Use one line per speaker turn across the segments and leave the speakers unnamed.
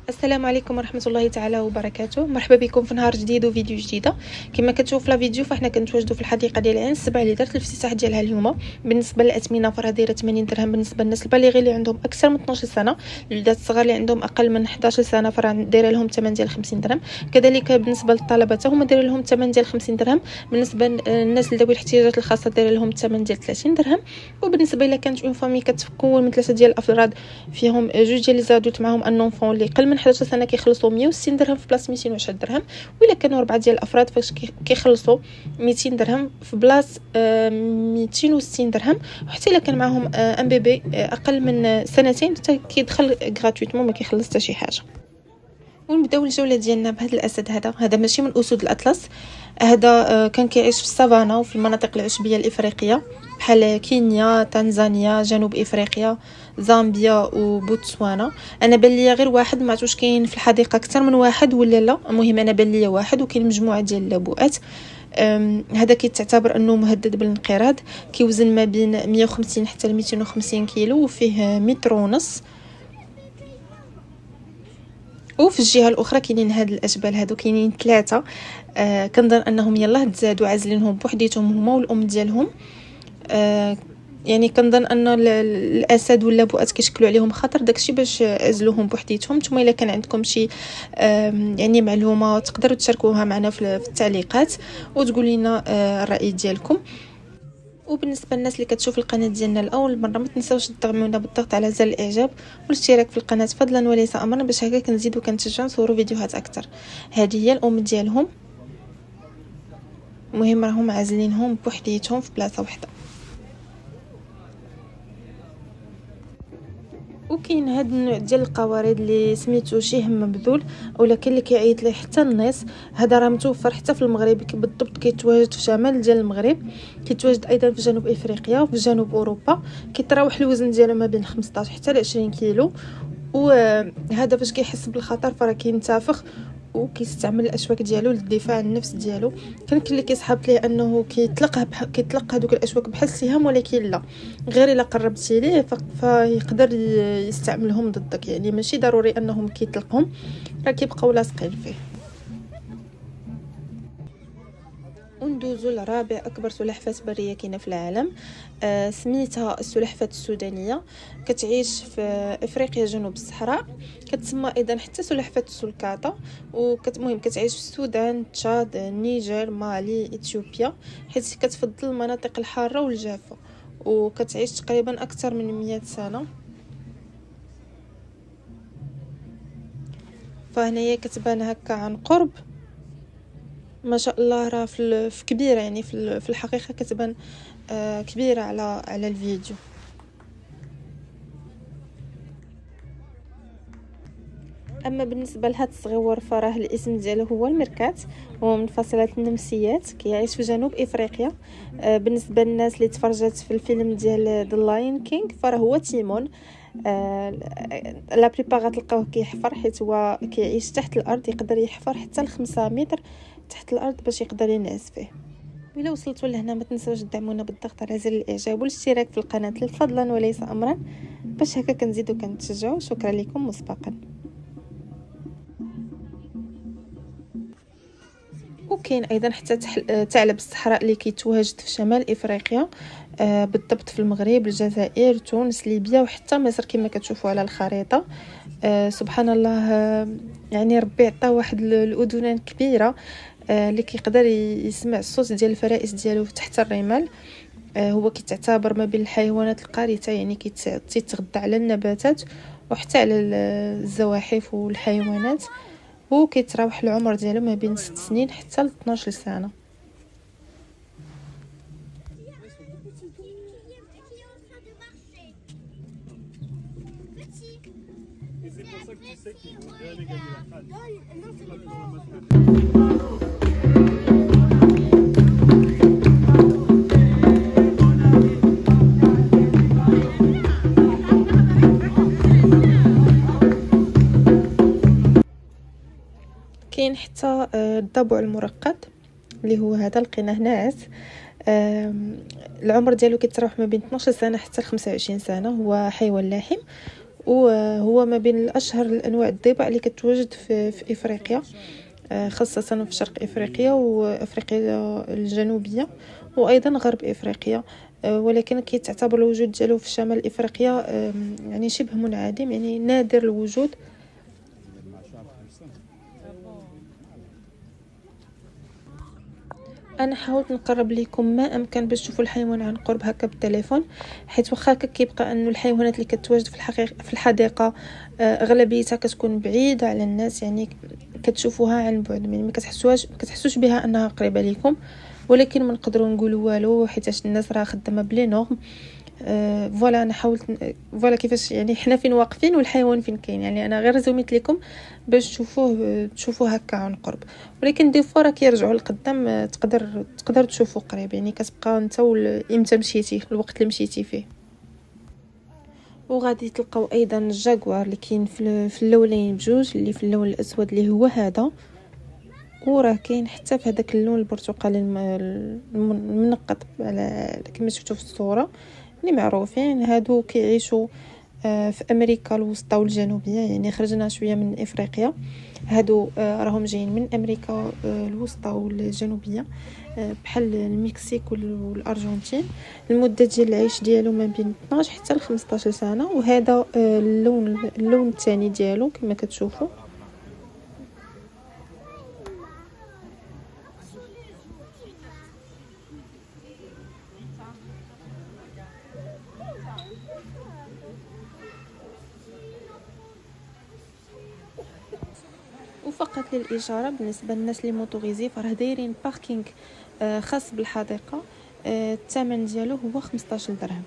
السلام عليكم ورحمه الله تعالى وبركاته. مرحبا بكم في نهار جديد وفيديو جديده. كما كتشوف لا فيديو فاحنا كنتواجدوا في الحديقه ديال عين السبع اللي درت الافتتاح ديالها اليوم. بالنسبه للاثمنه فراه دايره 80 درهم بالنسبه للناس البالغين اللي عندهم اكثر من 12 سنه. الوليدات الصغار اللي عندهم اقل من 11 سنه فراه دايره لهم الثمن ديال 50 درهم. كذلك بالنسبه للطلبه هما دايره لهم الثمن ديال 50 درهم. بالنسبه للناس اللي ذوي الاحتياجات الخاصه دايره لهم الثمن ديال 30 درهم. وبالنسبه الا كانت اون فامي كتكون من ثلاثه ديال الافراد فيهم جوج ديال لي زادوت معهم ان اونفون اللي قل من 11 سنه كيخلصوا 160 درهم في بلاصه 210 درهم. ولا كانوا 4 ديال الافراد فاش كيخلصوا 200 درهم في بلاصه 260 درهم. وحتى الا كان معهم ان بيبي اقل من سنتين حتى كيدخل غراتويتمون ما كيخلص حتى شي حاجه. ونبداو الجوله ديالنا بهذا الاسد. هذا ماشي من اسود الاطلس. هذا كان كيعيش في السافانا وفي المناطق العشبيه الافريقيه بحال كينيا، تنزانيا، جنوب افريقيا، زامبيا وبوتسوانا. انا بان ليا غير واحد، ما عرفتش كاين في الحديقه اكثر من واحد ولا لا. المهم انا بان ليا واحد وكاين مجموعه ديال اللبوءات. هذا كيتعتبر انه مهدد بالانقراض. كيوزن ما بين 150 حتى ل 250 كيلو وفيه متر ونص. وفي الجهه الاخرى كاينين هاد الاشبال هادو كاينين ثلاثه. كنظن انهم يلاه تزادوا عازلينهم بوحديتهم هما والام ديالهم. يعني كنظن ان الاسد واللبؤات كيشكلوا عليهم خطر، داكشي باش عزلوهم بوحديتهم. نتوما الا كان عندكم شي يعني معلومه تقدروا تشاركوها معنا في التعليقات وتقول لنا الراي ديالكم. وبالنسبه للناس اللي كتشوف القناه ديالنا لاول مره ما تنساوش تدعمونا بالضغط على زر الاعجاب والاشتراك في القناه فضلا وليس امرا باش هكا كنزيدو كنتشجعوا نصوروا فيديوهات اكثر. هذه هي الام ديالهم. المهم راهم عازلينهم بوحديتهم في بلاصه واحده. وكاين هاد النوع ديال القوارض اللي سميتو شهم مبذول اولا كاين اللي كيعيط ليه حتى النص. هذا راه متوفر حتى في المغرب بالضبط. كيتواجد في شمال ديال المغرب، كيتواجد ايضا في جنوب افريقيا وفي جنوب اوروبا. كيتراوح الوزن ديالو ما بين 15 حتى ل 20 كيلو. وهذا فاش كيحس بالخطر فراه كينتفخ وكيستعمل الاشواك ديالو للدفاع عن النفس ديالو. كان اللي كيسحب ليه انه كيطلق هذوك الاشواك بحال السهام، ولكن لا، غير الا قربتي ليه فيقدر يستعملهم ضدك. يعني ماشي ضروري انهم كيطلقهم، راه كيبقاو لاصقين فيه. وندوزو لرابع اكبر سلحفاه بريه كاينه في العالم. سميتها السلحفاه السودانيه. كتعيش في افريقيا جنوب الصحراء. كتسمى ايضا حتى سلحفاه السلكاطه. المهم كتعيش في السودان، تشاد، النيجر، مالي، اثيوبيا، حيت كتفضل المناطق الحاره والجافه. وكتعيش تقريبا اكثر من 100 سنه. فهنايا كتبان هكا عن قرب ما شاء الله. راه في كبيره، يعني في الحقيقه كتبان كبيره على الفيديو. اما بالنسبه لهاد الصغيور فراه الاسم ديالو هو الميركات. هو من فصيله النمسيات، كيعيش في جنوب افريقيا. بالنسبه للناس اللي تفرجت في الفيلم ديال ذا لاين كينغ فراه هو تيمون. لا بريبا غتلقاوه كيحفر حيت هو كيعيش تحت الارض، يقدر يحفر حتى ل5 متر تحت الارض باش يقدر ينعس فيه. وإلا وصلتوا لهنا ما تنساوش تدعمونا بالضغط على زر الاعجاب والاشتراك في القناه فضلا وليس امرا باش هكا كنزيدو كنتشجعوا. شكرا لكم مسبقا. وكاين ايضا حتى ثعلب الصحراء اللي كيتواجد في شمال افريقيا، بالضبط في المغرب، الجزائر، تونس، ليبيا وحتى مصر كما كتشوفوا على الخريطه. سبحان الله. يعني ربي عطاه واحد الاذنان كبيره اللي كيقدر يسمع الصوت ديال الفرائس ديالو تحت الرمال. هو كيتعتبر ما بين الحيوانات القارصه، يعني كيتغذى على النباتات وحتى على الزواحف والحيوانات. هو كيتراوح العمر ديالو ما بين 6 سنين حتى ل 12 سنه. كاين حتى الضبع المرقد اللي هو هذا لقيناه ناعس. العمر ديالو كيتراوح ما بين 12 سنه حتى ل 25 سنه. هو حيوان لاحم وهو ما بين الاشهر الانواع الضباع اللي كتواجد في افريقيا، خاصه في شرق افريقيا وافريقيا الجنوبيه وايضا غرب افريقيا. ولكن كيتعتبر الوجود ديالو في شمال افريقيا يعني شبه منعدم، يعني نادر الوجود. انا حاولت نقرب لكم ما امكن باش تشوفوا الحيوان عن قرب هكا بالتليفون، حيت واخا كيبقى انه الحيوانات اللي كتواجد في الحديقه اغلبيتها كتكون بعيده على الناس، يعني كتشوفوها عن بعد، يعني ما كتحسوش بها انها قريبه لكم. ولكن ما نقدروا نقولوا والو حيت الناس راه خدامه بلي نورم. فوالا انا حاولت فوالا كيفاش يعني حنا فين واقفين والحيوان فين كاين، يعني انا غير زوميت لكم باش تشوفوه هكا عن قرب. ولكن دي فوا راه كيرجعوا لقدام، تقدر تشوفوا قريب، يعني كتبقى انت امتى مشيتي الوقت اللي مشيتي فيه. وغادي تلقاو ايضا الجاكوار اللي كاين في اللونين بجوج، اللي في اللون الاسود اللي هو هذا، وراه كاين حتى في هذاك اللون البرتقالي المنقط على كما شفتوا في الصوره، اللي معروفين. هادو كيعيشوا في امريكا الوسطى والجنوبيه، يعني خرجنا شويه من افريقيا. هادو راهم جايين من امريكا الوسطى والجنوبيه، بحال المكسيك والارجنتين. المده ديال العيش ديالو ما بين 12 حتى ل 15 سنه. وهذا اللون الثاني ديالو كما كتشوفوا. وفقط للإشارة بالنسبة للناس اللي موتوريزي، فراه دايرين باركينغ خاص بالحديقة. الثمن ديالو هو 15 درهم.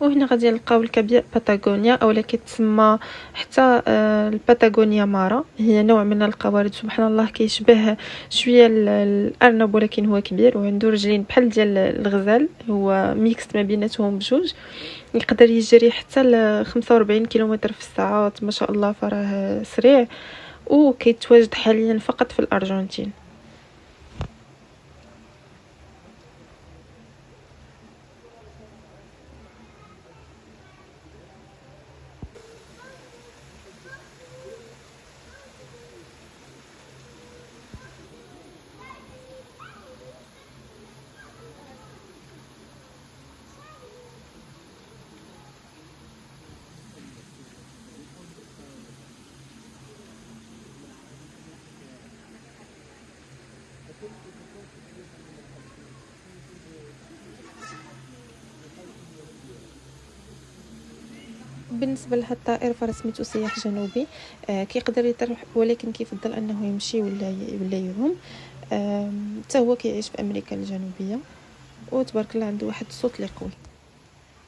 وهنا غادي نلقاو الكبير باتاغونيا، اولا كتسمى حتى الباتاغونيا مارا. هي نوع من القوارض سبحان الله كيشبه شويه الارنب، ولكن هو كبير وعنده رجلين بحال ديال الغزال، هو ميكس ما بيناتهم بجوج. يقدر يجري حتى ل 45 كيلومتر في الساعه، ما شاء الله، فراه سريع. وكيتواجد حاليا فقط في الارجنتين. بالنسبه لهاد الطائر فرسميتو سياح جنوبي، كيقدر يطير ولكن كيفضل انه يمشي ولا يعوم. حتى هو كيعيش في امريكا الجنوبيه، وتبارك الله عنده واحد الصوت اللي قوي.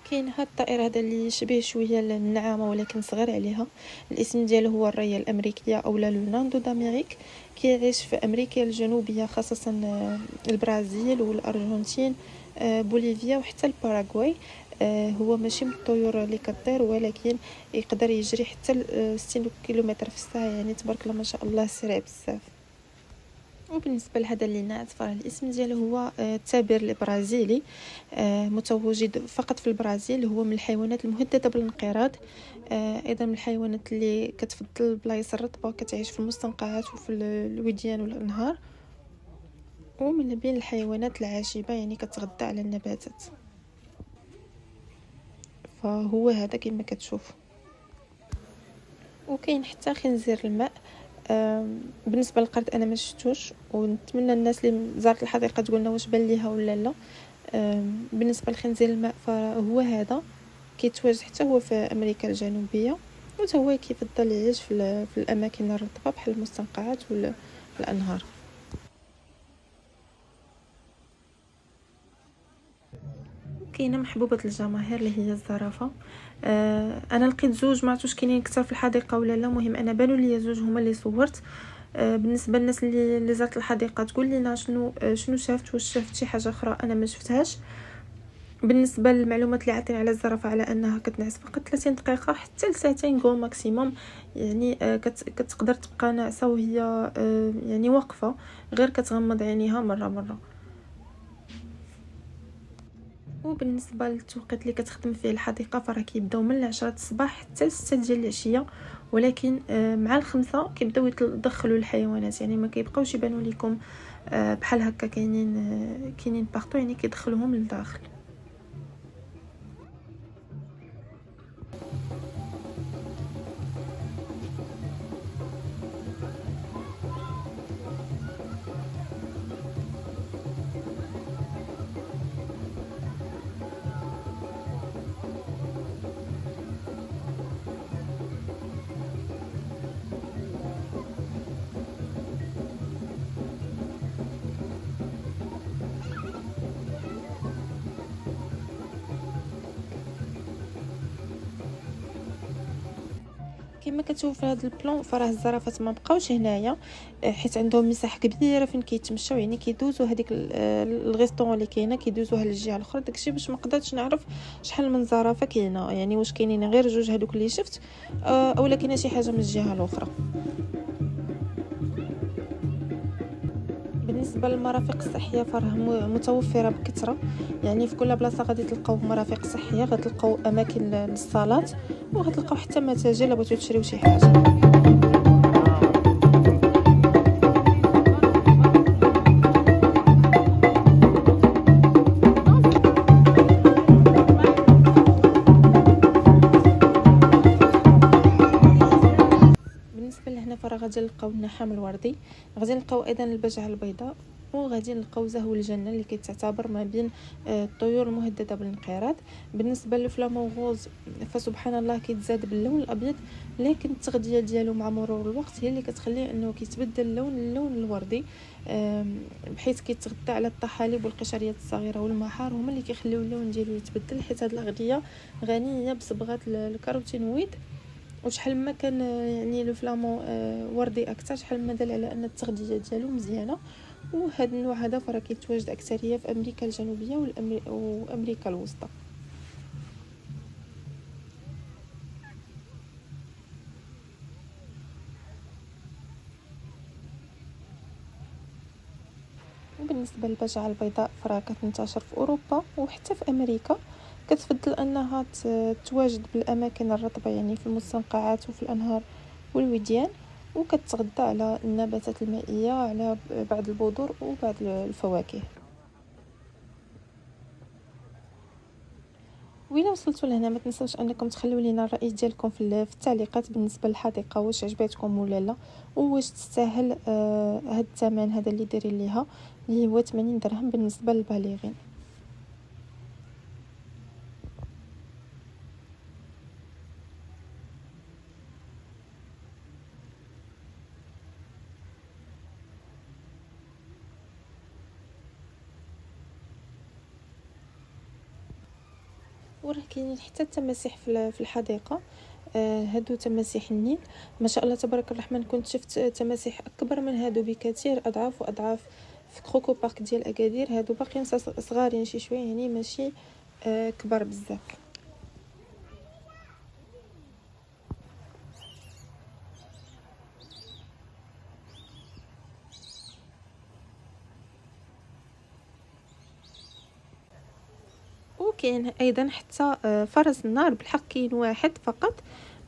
كاين هاد الطائر هذا اللي يشبه شويه النعامه ولكن صغير عليها. الاسم ديالو هو الريه الامريكيه او لا لوناندو داميريك. كيعيش في امريكا الجنوبيه، خاصه البرازيل والارجنتين، بوليفيا وحتى الباراغواي. هو ماشي من الطيور اللي كطير، ولكن يقدر يجري حتى 60 كيلومتر في الساعه، يعني تبارك الله ما شاء الله سريع بزاف. وبالنسبه لهذا اللي نعت فراه الاسم ديالو هو التابر البرازيلي، متواجد فقط في البرازيل. هو من الحيوانات المهدده بالانقراض، ايضا من الحيوانات اللي كتفضل البلايص الرطبه، كتعيش في المستنقعات وفي الوديان والانهار. ومن بين الحيوانات العاشبه، يعني كتغذى على النباتات. فهو هذا كما كتشوف. وكاين حتى خنزير الماء. بالنسبه للقرد انا ما شفتوش، ونتمنى الناس اللي زارت الحديقه تقولنا واش بان ليها ولا لا. بالنسبه لخنزير الماء فهو هذا كيتواجد حتى هو في امريكا الجنوبيه، وحتى هو كيفضل يعيش في الاماكن الرطبه بحال المستنقعات والانهار. كاينه محبوبه الجماهير اللي هي الزرافه. انا لقيت زوج، ما عرفتش كاينين اكثر في الحديقه ولا لا. مهم انا بانوا لي زوج هما اللي صورت. بالنسبه للناس اللي زارت الحديقه تقول لنا شنو شافت، واش شافت شي حاجه اخرى انا ما شفتهاش. بالنسبه للمعلومات اللي عطينا على الزرافه على انها كتنعس فقط 30 دقيقه حتى لساعتين غو ماكسيموم، يعني كتقدر تبقى ناعسه وهي يعني واقفه، غير كتغمض عينيها مره. وبالنسبه للتوقيت اللي كتخدم فيه الحديقه فراه كيبداو من 10 الصباح حتى 6 ديال العشيه، ولكن مع 5 كيبداو يدخلوا الحيوانات، يعني ما كيبقاوش يبانوا لكم بحال هكا كاينين بارطو، يعني كيدخلوهم للداخل. كما كتشوف في هذا البلان فراه الزرافات ما بقاوش هنايا، حيت عندهم مساحه كبيره فين كيتمشاو، يعني كيدوزوا هذيك الغيستون اللي كاينه كيدوزوها للجهه الاخرى. داكشي باش ما قدرتش نعرف شحال من زرافه كاينه، يعني واش كاينين غير جوج هذوك اللي شفت اولا كاينه شي حاجه من الجهه الاخرى. بالنسبه للمرافق الصحيه فراه متوفره بكثره، يعني في كل بلاصه غادي تلقاو مرافق صحيه، غتلقاو اماكن للصالات، وغتلقاو حتى متاجر الا بغيتو تشريو شي حاجه. بالنسبه لهنا فراه غادي نلقاو النحام الوردي، غادي نلقاو ايضا البجعه البيضاء، وغادي نلقاو زهو الجنه اللي كيتعتبر ما بين الطيور المهدده بالانقراض. بالنسبه للفلامون غوز فسبحان الله كيتزاد باللون الابيض، لكن التغذيه ديالو مع مرور الوقت هي اللي كتخليه انه كيتبدل اللون الوردي، بحيث كيتغذى على الطحالب والقشريات الصغيره والمحار، هما اللي كيخليو اللون ديالو يتبدل، حيت هذه الاغذيه غنيه بصبغات الكاروتينويد. وشحال ما كان يعني لو فلامون وردي اكثر، شحال ما دل على ان التغذيه ديالو مزيانه. وهذا النوع هذا فراه كيتواجد اكثريه في امريكا الجنوبيه وامريكا الوسطى. وبالنسبه للبجعه البيضاء فراه كتنتشر في اوروبا وحتى في امريكا، كتفضل انها تواجد بالاماكن الرطبه، يعني في المستنقعات وفي الانهار والوديان، وكتغذى على النباتات المائيه، على بعض البذور وبعض الفواكه. وإلا وصلتوا لهنا ما تنسوش انكم تخلوا لينا الراي ديالكم في التعليقات بالنسبه للحديقه، واش عجبتكم ولا لا، وواش تستاهل هاد الثمن هذا اللي دايرين ليها، اللي هو 80 درهم بالنسبه للبالغين. وراه كاينين حتى التماسيح في الحديقه، هادو تماسيح النيل ما شاء الله تبارك الرحمن. كنت شفت تماسيح اكبر من هادو بكثير، اضعاف واضعاف في كروكو بارك ديال اكادير. هادو باقيين صغارين شي شويه، يعني ماشي كبار بزاف. وكاين ايضا حتى فرس النار، بالحق كاين واحد فقط،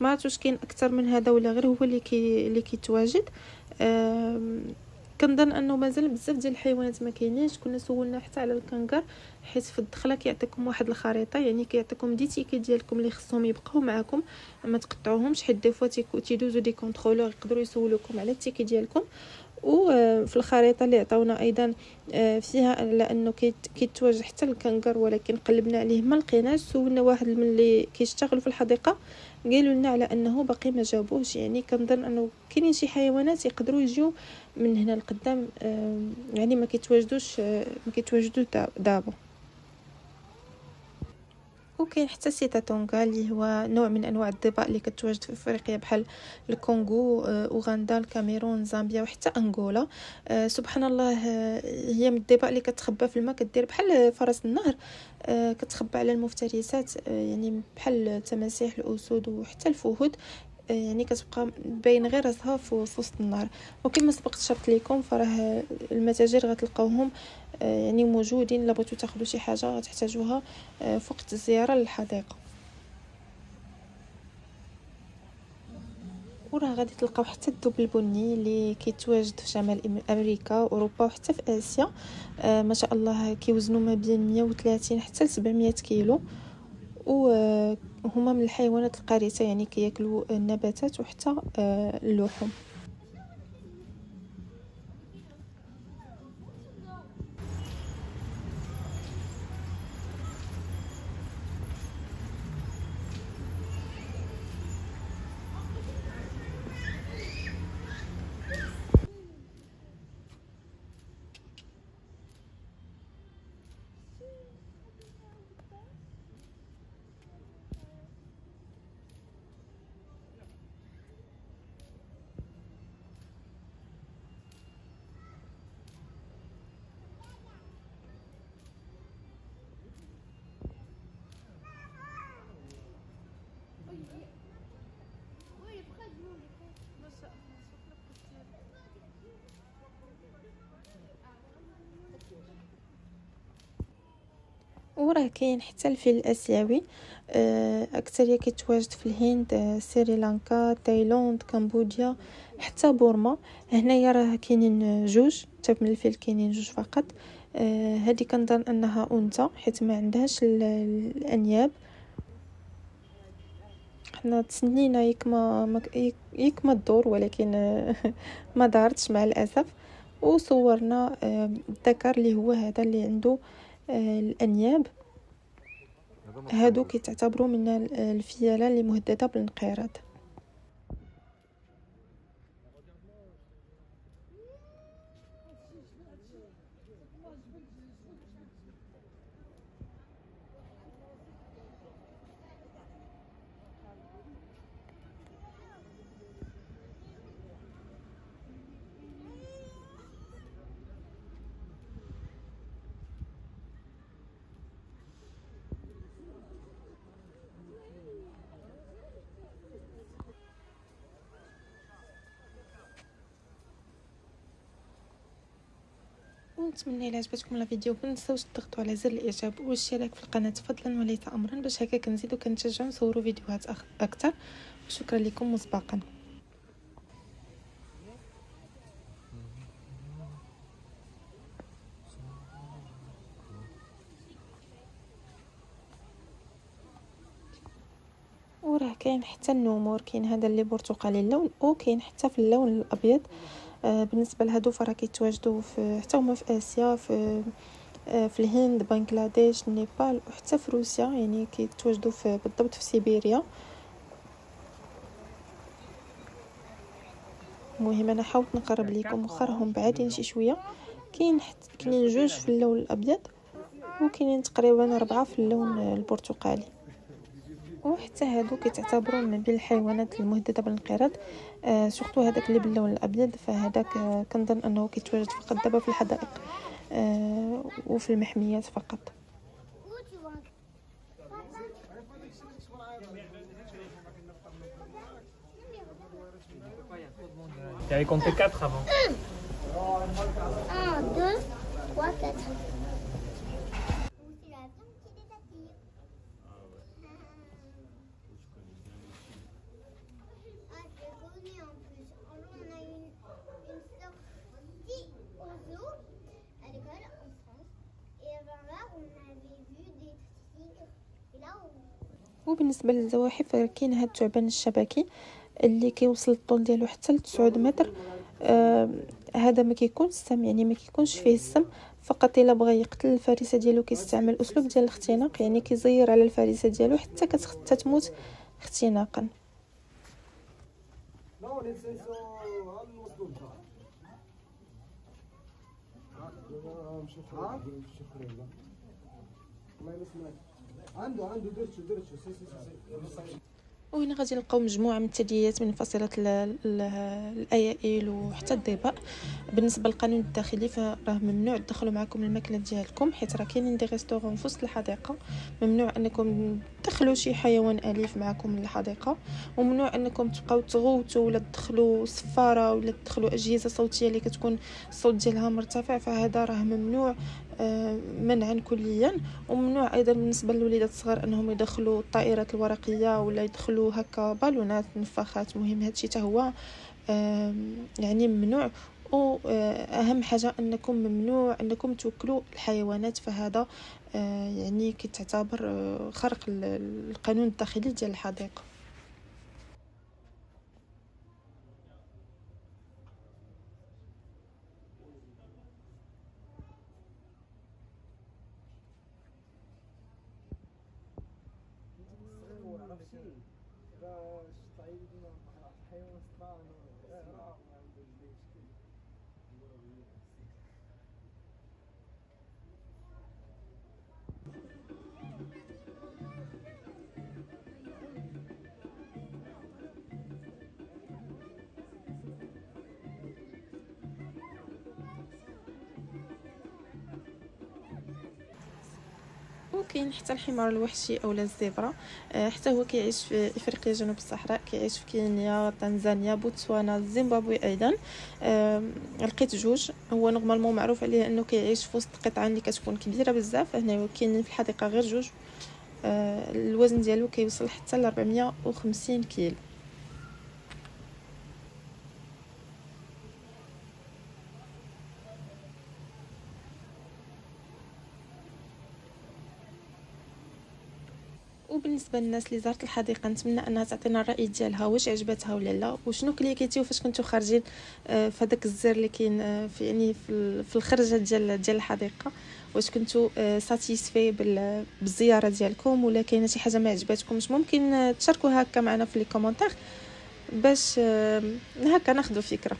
ما عرفتش واش كاين اكثر من هذا ولا غير هو اللي كيتواجد. كنظن انه مازال بزاف ديال الحيوانات ما كاينينش. كنا سولنا حتى على الكنغر، حيت في الدخله كيعطيكم واحد الخريطه، يعني كيعطيكم دي تيكي ديالكم اللي خصهم يبقاو معكم، ما تقطعوهمش، حيت دي فوا تيدوزو دي كونترولور يقدروا يسولوكم على التيكي ديالكم. وفي الخريطه اللي عطاونا ايضا فيها لانه كيتواجد حتى الكنغر، ولكن قلبنا عليه ما لقيناش. سولنا واحد من اللي كيشتغلوا في الحديقه، قالوا لنا على انه باقي ما جابوش، يعني كنظن انه كاينين شي حيوانات يقدروا يجيو من هنا لقدام، يعني ما كيتواجدوش دابا. وكاين حتى سيتا تونغا اللي هو نوع من انواع الضباء اللي كتواجد في افريقيا بحال الكونغو، اوغندا، الكاميرون، زامبيا وحتى انغولا. سبحان الله، هي من الضباء اللي كتخبى في الماء، كدير بحال فرس النهر، كتخبى على المفترسات، يعني بحال التماسيح، الاسود وحتى الفهود. يعني كتبقى باين غير راسها في وسط النار. وكما سبقت شرط لكم فراه المتاجر غتلقاوهم يعني موجودين الا بغيتو تاخذوا شي حاجه غتحتاجوها في وقت الزياره للحديقه. وراه غادي تلقاو حتى الدب البني اللي كيتواجد في شمال امريكا واوروبا وحتى في اسيا. ما شاء الله كيوزنوا ما بين 130 حتى ل 700 كيلو، وهما من الحيوانات القارصه يعني كياكلوا النباتات وحتى اللحوم. وراه كاين حتى الفيل الاسيوي، اكثريه كيتواجد في الهند، سريلانكا، تايلاند، كمبوديا، حتى بورما. هنايا راه كاينين جوج حتى من الفيل، كاينين جوج فقط. هذه كنظن انها انثى حيت ما عندهاش الانياب. حنا تسنينا ياك ما الدور، ولكن ما دارتش مع الاسف. وصورنا الذكر اللي هو هذا اللي عنده الانياب. هادو كيتعتبروا من الفيله اللي مهدده بالانقراض. ونتمنى الى عجبتكم الفيديو ما تنساوش تضغطوا على زر الاعجاب والاشتراك في القناه فضلا وليس امرا، باش هكا كنزيدو كنتشجعوا نصوروا فيديوهات اكثر. شكرا لكم مسبقا. وراه كاين حتى النمور، كاين هذا اللي برتقالي اللون وكاين حتى في اللون الابيض. بالنسبه لهادو فراه كيتواجدوا في حتى هما في اسيا، في الهند، بنغلاديش، نيبال، وحتى في روسيا، يعني كيتواجدوا بالضبط في سيبيريا. المهم انا حاولت نقرب لكم واخا راهم بعادين شي شويه. كاينين جوج في اللون الابيض وكاينين تقريبا 4 في اللون البرتقالي. وحتى هادو كيتعتبروا من بين الحيوانات المهدده بالانقراض. سورتو هذاك اللي باللون الابيض، فهذاك كنظن انه كيتواجد فقط دابا في الحدائق وفي المحميات فقط.
Tu avais compté 4 avant.
1, 2, 3, 4.
وبالنسبه للزواحف كاين هاد الثعبان الشبكي اللي كيوصل الطول ديالو حتى ل 9 متر. هذا ما كيكونش السم، يعني ما كيكونش فيه السم، فقط الا بغى يقتل الفريسه ديالو كيستعمل اسلوب ديال الاختناق، يعني كيزير على الفريسه ديالو حتى تموت اختناقا. وهنا غادي نلقاو مجموعه من الثدييات من منفصله الايائل وحتى الضباء. بالنسبه للقانون الداخلي فراه ممنوع تدخلوا معكم الماكله ديالكم، حيت راه كاينين دي ريستورون في وسط الحديقه. ممنوع انكم تدخلوا شي حيوان اليف معكم للحديقه، وممنوع انكم تبقاو تغوتوا ولا تدخلوا صفاره ولا تدخلوا اجهزه صوتيه اللي كتكون الصوت ديالها مرتفع، فهذا راه ممنوع منعا كليا. وممنوع ايضا بالنسبه للوليدات الصغار انهم يدخلوا الطائرات الورقيه ولا يدخلوا هكا بالونات نفاخات. مهم هادشي حتى هو يعني ممنوع. واهم حاجه انكم ممنوع انكم توكلوا الحيوانات، فهذا يعني كتعتبر خرق القانون الداخلي ديال الحديقه. وكاين حتى الحمار الوحشي اولا الزبرة، حتى هو كيعيش في افريقيا جنوب الصحراء، كيعيش في كينيا، تنزانيا، بوتسوانا، زيمبابوي ايضا. لقيت جوج. هو نورمالمون معروف عليه انه كيعيش في وسط قطعه اللي كتكون كبيره بزاف. هنا كاينين في الحديقه غير جوج. الوزن ديالو كيوصل حتى ل 450 كيلو. وبالنسبه للناس اللي زارت الحديقه نتمنى انها تعطينا الراي ديالها، واش عجبتها ولا لا، وشنو كليكيتيو فاش كنتو خارجين في هذاك الزر اللي كاين في يعني في الخرجه ديال الحديقه. واش كنتو ساتيسفي بالزياره ديالكم ولا كاينه شي حاجه ما عجبتكمش؟ ممكن تشاركوها هكا معنا في لي كومونتير باش هكا ناخذوا فكره.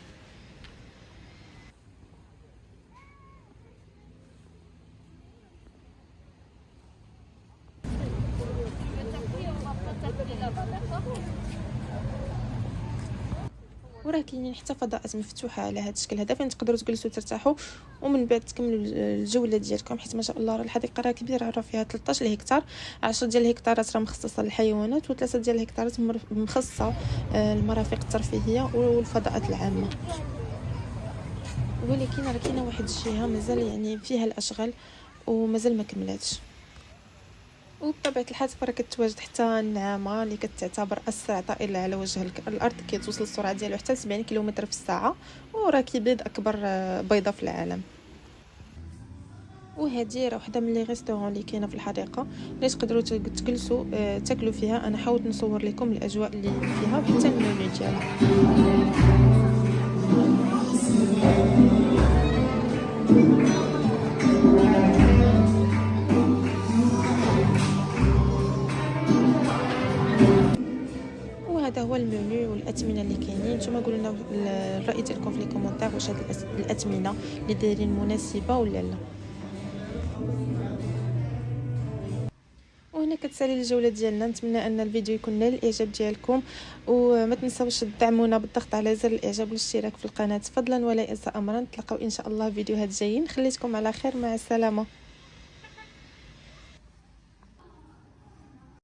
وراه كاينين حتى فضاءات مفتوحه على هذا الشكل هذا فين تقدروا تجلسوا ترتاحوا ومن بعد تكملوا الجوله ديالكم، حيت ما شاء الله راه الحديقه راه كبيره، راه فيها 13 هكتار. 10 ديال الهكتارات راه مخصصه للحيوانات و3 ديال الهكتارات مخصصه للمرافق الترفيهيه والفضاءات العامه. ولكن راه كاينه واحد الجهه مازال يعني فيها الاشغال ومازال ما كملاتش. وبطبيعه الحال راه كتواجد حتى النعامه اللي كتعتبر اسرع طائر على وجه الارض، كيتوصل السرعه ديالو حتى 70 كيلومتر في الساعه، وراه كيبيض اكبر بيضه في العالم. وهذه راه وحده من لي ريستورون اللي كاينه في الحديقه اللي تقدروا تجلسوا تاكلوا فيها. انا حاولت نصور لكم الاجواء اللي فيها وحتى المنيو ديالها. وهذا هو المنيو والاثمنه اللي كاينين. نتوما قولوا لنا الراي ديالكم في لي كومونتير، واش هاد الاثمنه اللي دايرين مناسبه ولا لا. وهنا كتسالي الجوله ديالنا. نتمنى ان الفيديو يكون نال الاعجاب ديالكم، وما تنساوش تدعمونا بالضغط على زر الاعجاب والاشتراك في القناه فضلا ولا انسى امرا. نتلاقاو ان شاء الله فيديوهات جايين. خليتكم على خير، مع السلامه.